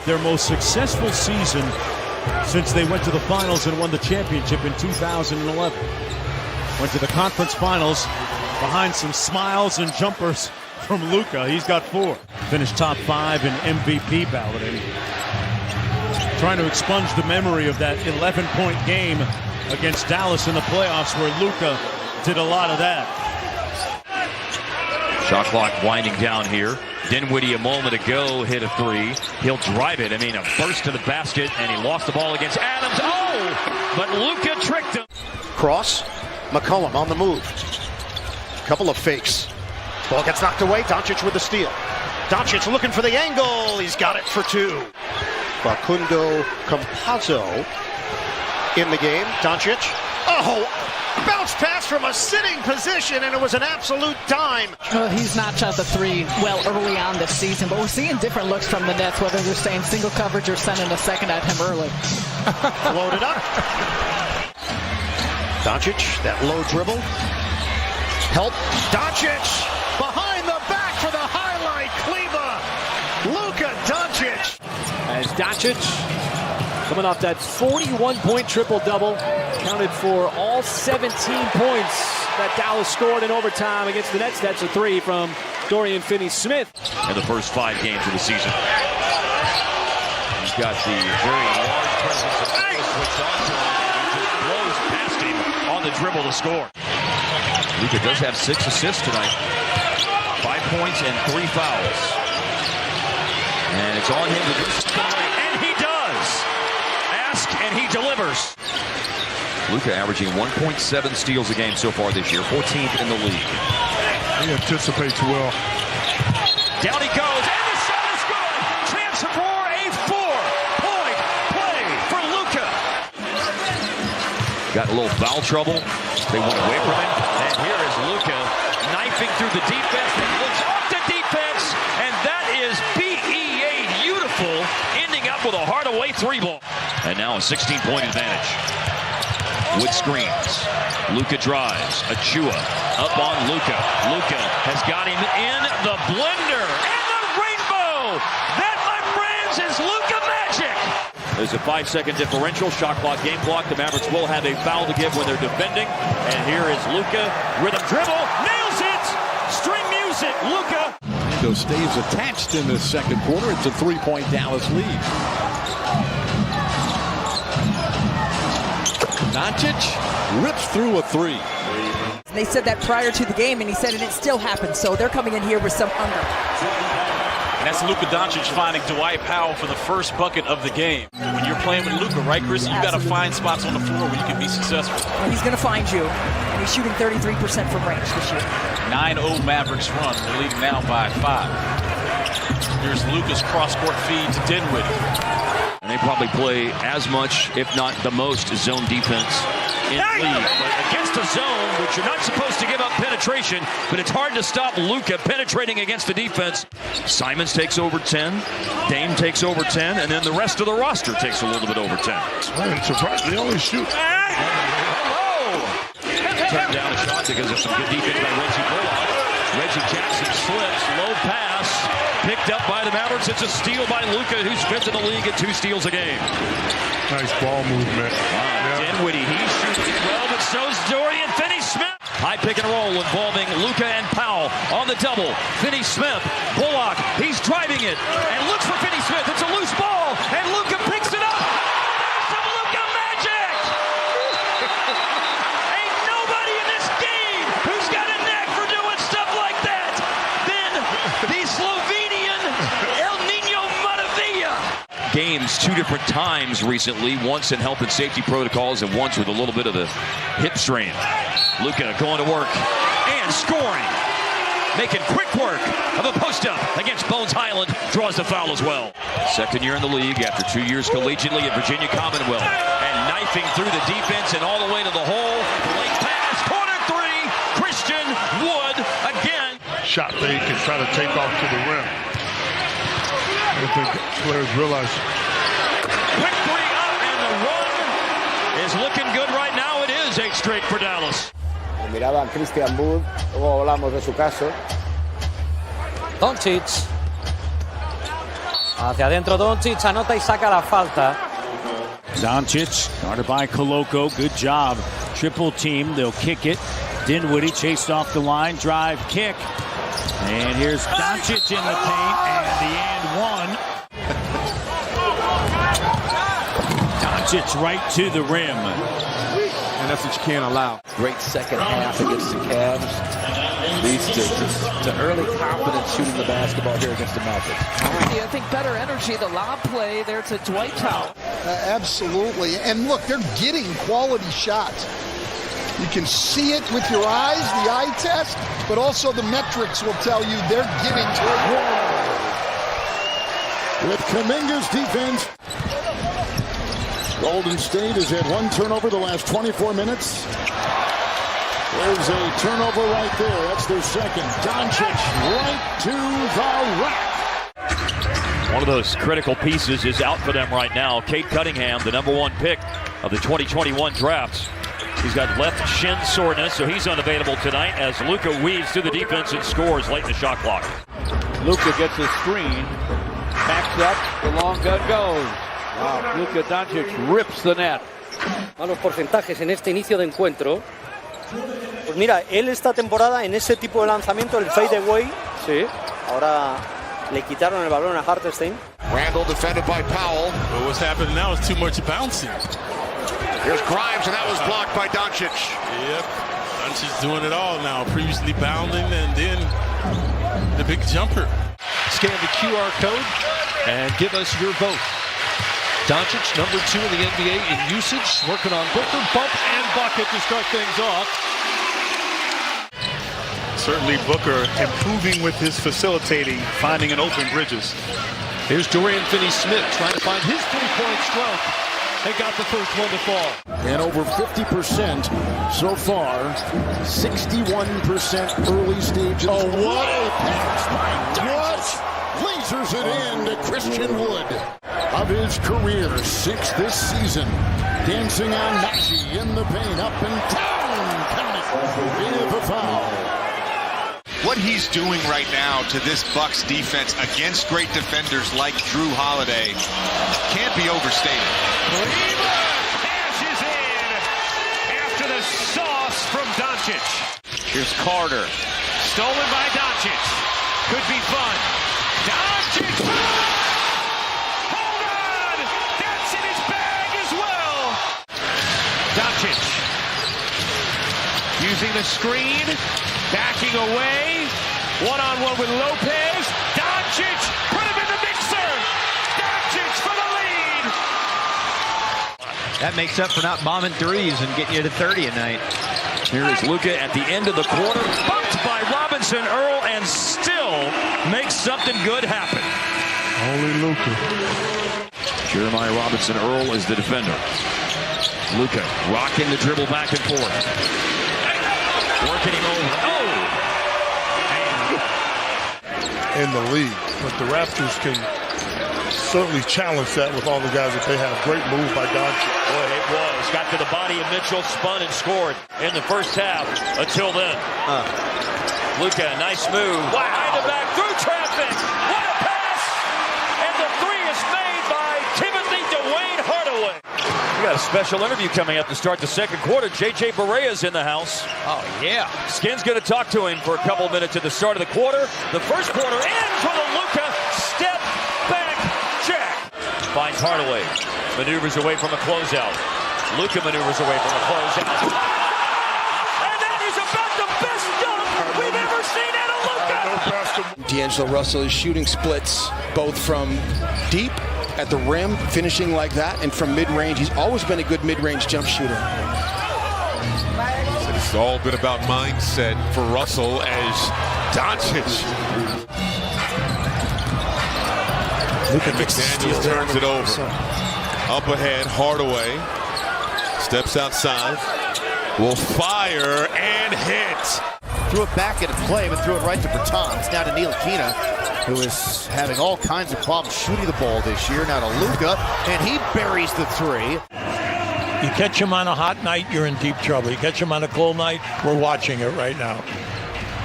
their most successful season since they went to the finals and won the championship in 2011. Went to the conference finals behind some smiles and jumpers from Luka. He's got 4. Finished top 5 in MVP balloting. Trying to expunge the memory of that 11-point game against Dallas in the playoffs where Luka did a lot of that. Shot clock winding down here. Dinwiddie a moment ago hit a 3. He'll drive it. I mean, a burst to the basket, and he lost the ball against Adams. Oh, but Luka tricked him. Cross. McCollum on the move. Couple of fakes. Ball gets knocked away. Doncic with the steal. Doncic looking for the angle. He's got it for 2. Facundo Campazzo in the game. Doncic. Oh, bounce pass from a sitting position, and it was an absolute dime. Well, he's not shot the 3 well early on this season, but we're seeing different looks from the Nets, whether they're saying single coverage or sending a second at him early. Loaded up. Doncic, that low dribble. Help. Doncic behind the back for the highlight. Kleba. Luka Doncic. As Doncic coming off that 41-point triple-double, counted for all 17 points that Dallas scored in overtime against the Nets. That's a 3 from Dorian Finney-Smith. In the first 5 games of the season. He's got the very large presence of Dallas switched on to him. He just blows past him on the dribble to score. Luka does have 6 assists tonight. 5 points and 3 fouls. And it's on him to do something. And he does! Ask and he delivers. Luka averaging 1.7 steals a game so far this year, 14th in the league. He anticipates well. Down he goes, and the shot is good! Chance for a 4-point play for Luka. Got a little foul trouble. They went away from him. And here is Luka knifing through the defense. And looks off the defense. And that is BEA beautiful, ending up with a hard-away 3-ball. And now a 16-point advantage. With screens. Luka drives. Achua up on Luka. Luka has got him in the blender. And the rainbow! That, my friends, is Luka magic! There's a 5-second differential. Shot clock, game clock. The Mavericks will have a foul to give when they're defending. And here is Luka. Rhythm dribble. Nails it! String music. Luka. Orlando stays attached in this second quarter. It's a 3-point Dallas lead. Doncic rips through a 3. They said that prior to the game, and he said, and it still happens. So they're coming in here with some hunger. And that's Luka Doncic finding Dwight Powell for the first bucket of the game. When you're playing with Luka, right, Chris, you got to find spots on the floor where you can be successful. Well, he's going to find you, and he's shooting 33% from range this year. 9-0 Mavericks run. They're leading now by 5. Here's Luka's cross-court feed to Dinwiddie. And they probably play as much, if not the most, zone defense in the league. But against a zone, which you're not supposed to give up penetration, but it's hard to stop Luka penetrating against the defense. Simons takes over 10, Dame takes over 10, and then the rest of the roster takes a little bit over 10. I'm surprised they only shoot. Turned down a shot because of some good defense by Reggie Bullock. Reggie Jackson slips, low pass, picked up by the Mavericks. It's a steal by Luka, who's 5th in the league at 2 steals a game. Nice ball movement. Dinwiddie, he shoots it well, but so's Dorian Finney-Smith. High pick and roll involving Luka and Powell on the double. Finney-Smith, Bullock, he's driving it, and looks for Finney-Smith. It's a loose ball, and Luka picks it up. There's some Luka magic! Ain't nobody in this game who's got a knack for doing stuff like that than the Slovenian El Niño Maravilla. Games 2 different times recently, once in health and safety protocols and once with a little bit of a hip strain. Luka going to work and scoring. Making quick work of a post-up against Bones Highland. Draws the foul as well. Second year in the league after 2 years collegiately at Virginia Commonwealth. And knifing through the defense and all the way to the hole. Late pass, corner 3. Christian Wood again. Shot fake and try to take off to the rim. I don't think players realize. Quick 3 up, and the run is looking good right now. It is 8 straight for Dallas. Miraban Christian Wood, luego hablamos de su caso. Doncic. Hacia adentro Doncic, anota y saca la falta. Doncic, guarded by Koloko. Good job. Triple team. They'll kick it. Dinwiddie chased off the line. Drive, kick. And here's Doncic in the paint. And the and one. Doncic right to the rim. And that's what you can't allow. Great second half against the Cavs. Leads to early confidence shooting the basketball here against the Mavericks. I think better energy, the lob play there to Dwight Powell. Absolutely. And look, they're getting quality shots. You can see it with your eyes, the eye test, but also the metrics will tell you they're getting to it. With Kuminga's defense, Golden State has had one turnover the last 24 minutes. There's a turnover right there. That's their second. Doncic right to the rack. One of those critical pieces is out for them right now. Cade Cunningham, the #1 pick of the 2021 draft. He's got left shin soreness, so he's unavailable tonight as Luka weaves through the defense and scores late in the shot clock. Luka gets a screen. Backs up. The long gun goes. Wow. Luka Doncic rips the net. Malos porcentajes en este inicio de encuentro. Pues mira, él esta temporada en ese tipo de lanzamiento, el fade away, sí. Ahora le quitaron el balón a Hartenstein. Randall defended by Powell. But what's happening now is too much bouncing. Here's Grimes, and that was blocked by Doncic. Yep. Doncic's doing it all now. Previously bounding and then the big jumper. Scan the QR code and give us your vote. Doncic, #2 in the NBA in usage, working on Booker, bump, and bucket to start things off. Certainly Booker improving with his facilitating, finding an open Bridges. Here's Dorian Finney-Smith trying to find his three-point stroke. They got the first one to fall. And over 50% so far, 61% early stages. Oh, what a pass by Doncic. Lasers it in to Christian Wood. Of his career, 6 this season. Dancing on Nashi in the paint, up and down. Count it. With a foul. What he's doing right now to this Bucks defense against great defenders like Drew Holiday can't be overstated. Lima cashes in after the sauce from Doncic. Here's Carter. Stolen by Doncic. Could be fun. Doncic. Hold on. That's in his bag as well. Doncic. Using the screen. Backing away. One-on-one with Lopez. Doncic. Put him in the mixer. Doncic for the lead. That makes up for not bombing threes and getting you to 30 a night. Here is Luka at the end of the quarter. Bumped by Robinson Earl and still makes something good happen. Only Luka. Jeremiah Robinson Earl is the defender. Luka rocking the dribble back and forth. Working him over. Oh! In the league, but the Raptors can certainly challenge that with all the guys that they have. Great move by Doncic. Boy, it was. Got to the body of Mitchell, spun and scored in the first half. Until then, Luka, nice move. Behind the back, through traffic. What a pass! And the three is made by Timothy Dwayne Hardaway. We got a special interview coming up to start the second quarter. J.J. Barea's in the house. Oh, yeah. Skin's going to talk to him for a couple minutes at the start of the quarter. The first quarter ends with a Luka step back jack. Finds Hardaway. Maneuvers away from a closeout. Luka maneuvers away from a closeout. And that is about the best dunk we've ever seen out of Luka. D'Angelo Russell is shooting splits, both from deep at the rim, finishing like that, and from mid-range. He's always been a good mid-range jump shooter. So it's all been about mindset for Russell as Doncic. McDaniels turns it over. Up ahead, Hardaway steps outside, will fire and hit. Threw it back into play, but threw it right to Bertans. Now to Ntilikina, who is having all kinds of problems shooting the ball this year. Now to Luka, and he buries the three. You catch him on a hot night, you're in deep trouble. You catch him on a cold night, we're watching it right now.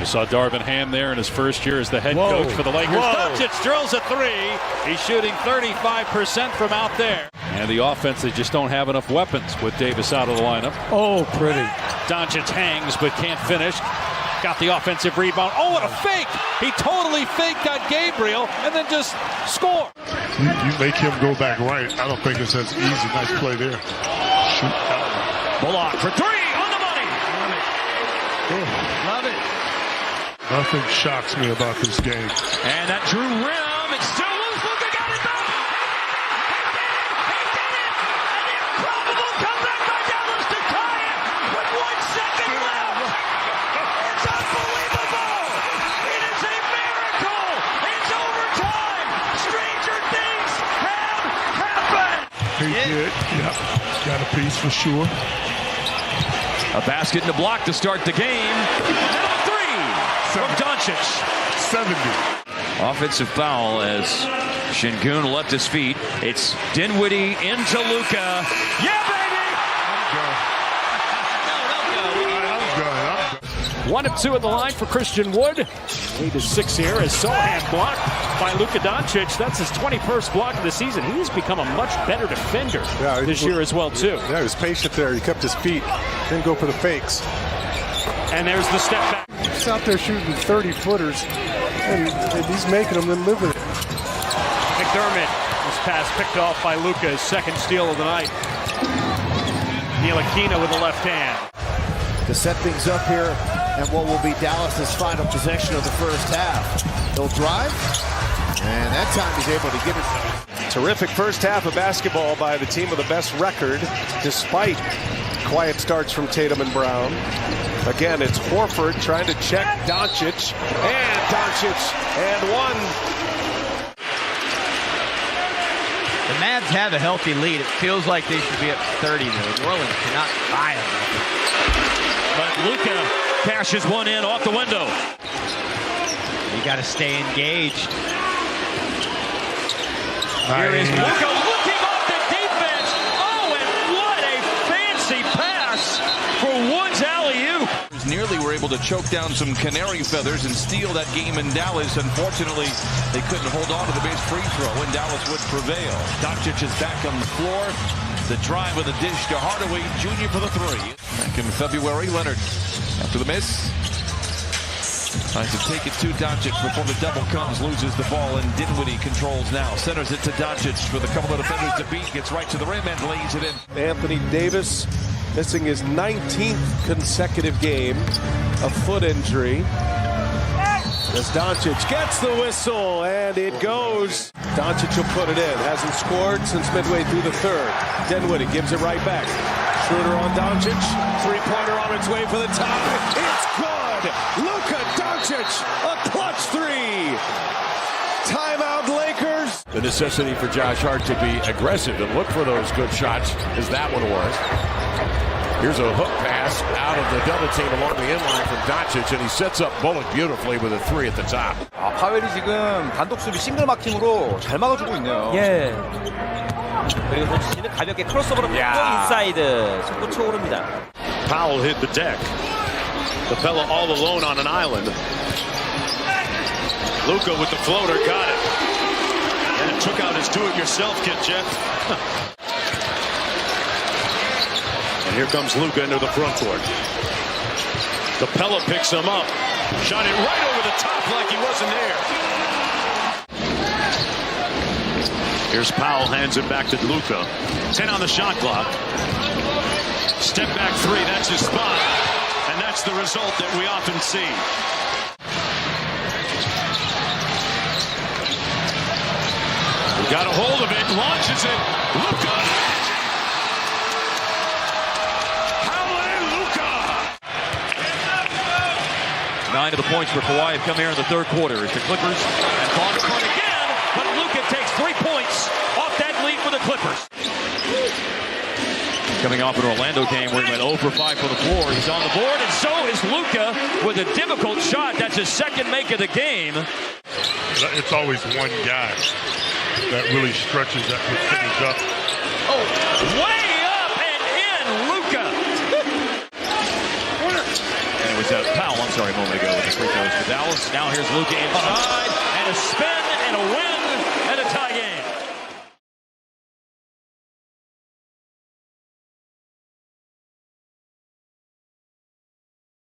You saw Darvin Ham there in his first year as the head coach for the Lakers. Doncic drills a three. He's shooting 35% from out there. And the offense, they just don't have enough weapons with Davis out of the lineup. Oh, pretty. Doncic hangs but can't finish. Got the offensive rebound. Oh, what a fake! He totally faked on Gabriel and then just scored. You make him go back right. I don't think it's as easy. Nice play there. Shoot out. Bullock for three on the money. Love it. Nothing shocks me about this game. And that Drew rim, it's still loose. Luka got it back. He did it. An improbable comeback by Dallas to tie it with 1 second left. It's unbelievable. It is a miracle. It's overtime. Stranger things have happened. He did. Yep. Got a piece for sure. A basket and a block to start the game. Now three from Doncic. 70. Offensive foul as Şengün left his feet. It's Dinwiddie into Luka. Yeah, baby! 1 of 2 at the line for Christian Wood. Lead is 6 here as Sohan blocked by Luka Doncic. That's his 21st block of the season. He's become a much better defender this year as well, too. Yeah, he was patient there. He kept his feet. Didn't go for the fakes. And there's the step back. He's out there shooting 30-footers, and he's making them then live with it. McDermott. This pass picked off by Luka, his second steal of the night. Ntilikina with the left hand. To set things up here and what will be Dallas's final possession of the first half. They'll drive, and that time he's able to get it. Terrific first half of basketball by the team with the best record, despite quiet starts from Tatum and Brown. Again, it's Horford trying to check Doncic, and Doncic and one. The Mavs have a healthy lead. It feels like they should be up 30, though. New Orleans cannot buy them. But Luka cashes one in off the window. You got to stay engaged. Here is Luka looking off the defense. Oh, and what a fancy pass for Woods alley-oop. Nearly were able to choke down some canary feathers and steal that game in Dallas. Unfortunately, they couldn't hold on to the base free throw, and Dallas would prevail. Doncic is back on the floor. The drive with a dish to Hardaway Jr. for the three. Back in February, Leonard, after the miss, tries to take it to Doncic before the double comes, loses the ball, and Dinwiddie controls now. Centers it to Doncic with a couple of defenders to beat, gets right to the rim and lays it in. Anthony Davis missing his 19th consecutive game, a foot injury. As Doncic gets the whistle, and it goes. Doncic will put it in. Hasn't scored since midway through the third. Dinwiddie gives it right back. Schroeder on Doncic. Three-pointer on its way for the top. It's good! Luka Doncic, a clutch three! Timeout, Lakers! The necessity for Josh Hart to be aggressive and look for those good shots, as that one was. Here's a hook pass out of the double team along the inline from Doncic, and he sets up Bullock beautifully with a three at the top. 파웰이 지금 단독 수비 싱글 마킹으로 잘 막아주고 있네요. 예. 그리고 도치는 가볍게 크로스오버로 또 인사이드 속도 초오릅니다. Powell hit the deck. Capella all alone on an island. Luka with the floater, got it. And took out his do-it-yourself kit, Jeff. And here comes Luka into the front court. Capella picks him up. Shot it right over the top like he wasn't there. Here's Powell, hands it back to Luka. 10 on the shot clock. Step back three, that's his spot. And that's the result that we often see. He got a hold of it, launches it. Luka! 9 of the points for Kawhi have come here in the third quarter as the Clippers and Ball front again, but Luka takes 3 points off that lead for the Clippers. Coming off an Orlando game where he went 0 for 5 for the floor. He's on the board, and so is Luka with a difficult shot. That's his second make of the game. It's always one guy that really stretches that finish up. Oh, way up and in, Luka. And it was Powell, I'm sorry, a moment ago with the free throws for Dallas. Now here's Luka in behind, and a spin and a win